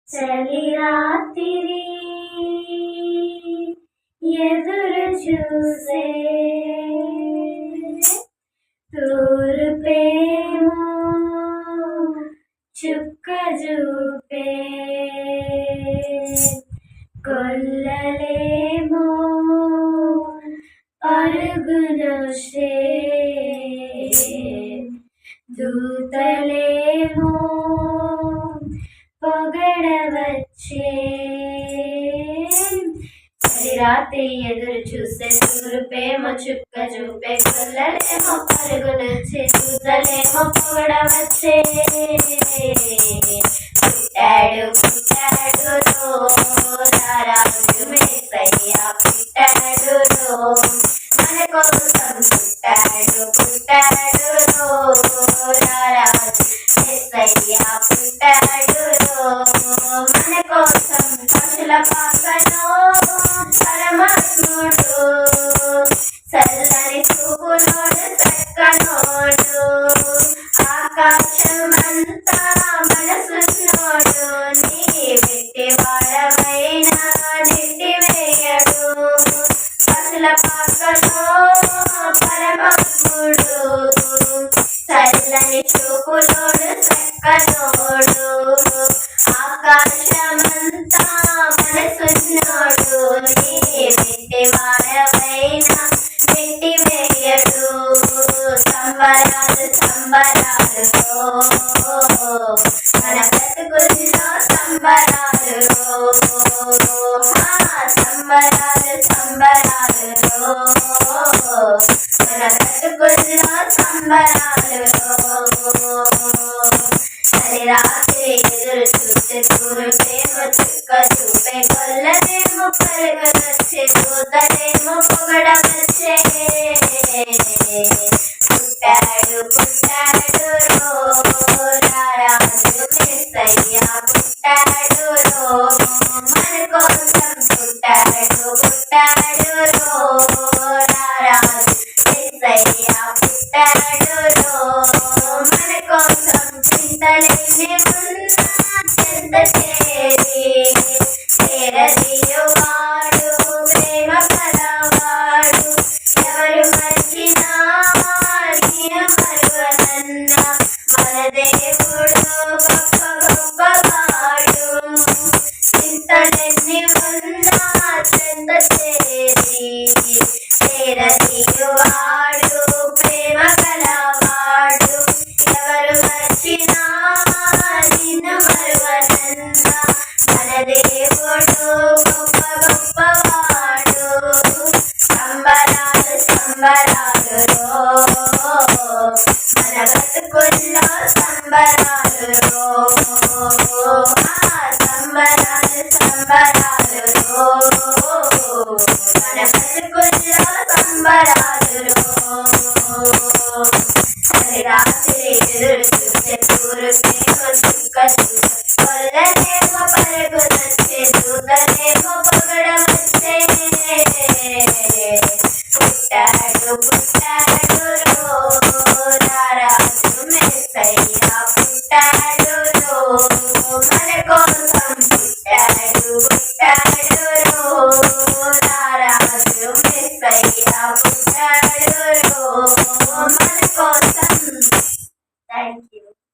చలి రాత్రి ఎదురు చూసే తూర్పేమో చుక్క చూపే కొల్లలేమో పరుగునొచ్చే దూతలేమో పొగడవచ్చే రాత్రి ఎదురు చూసే తూర్పేమో చుక్క చూపే కొల్లలేమో పరుగునొచ్చే దూతలేమో పొగడవచ్చే పుట్టాడు పుట్టాడు రారాజు మెస్సయ్య పుట్టాడు మన కోసం పుట్టాడు పుట్టాడు రారాజు మెస్సయ్య పుట్టాడు మన కోసం పశుల పాకలో పరమాత్ముడు చల్లని చూపులోడు చక్కనోడు ఆకాశమంతా మనసున్నోడు నీ వెట్టివాడవైనా నెట్టివేయడు పశుల పాకలో పరమాత్ముడు చల్లని చూపులోడు చక్కనోడు ఆకాశమంతా మనసున్నోడు నీ వెట్టివాడవైనా నెట్టివేయడు సంబరాలు సంబరాలు మన బ్రతుకుల్లో సంబరాలు సంబరాలు సంబరాలు మన బ్రతుకుల్లో సంబరాలు చలి రాత్రి ఎదురు చూసే తూర్పేమో చుక్క చూపే కొల్లలేమో పరుగునొచ్చే దూతలేమో పొగడవచ్చే పుట్టాడు పుట్టాడు రారాజు మెస్సయ్య పుట్టాడు మన కోసం పుట్టాడు పుట్టాడు రారాజు మెస్సయ్య పుట్టాడు మన కోసం చింతలేని ఉన్న చెంత చేరదీయువాడు ప్రేమ కలవాడు ఎవరు మర్చినా మరువనన్న మన దేవుడు గొప్ప గొప్పవాడు చింతలెన్ని ఉన్నా చెంత చేరదీయువాడు ప్రేమ కలవాడు ఎవరు మర్చినా మరువనన్న మన దేవుడు గొప్ప గొప్పవాడు సంబరాలు సంబరాలు మన బతుకుల్లో సంబరాలు సంబరాలు సంబరాలు మన బతుకుల్లో సంబరాలు రాత్రి ఎదురు చూసే తూర్పేమో చుక్క చూపే కొల్లలేమో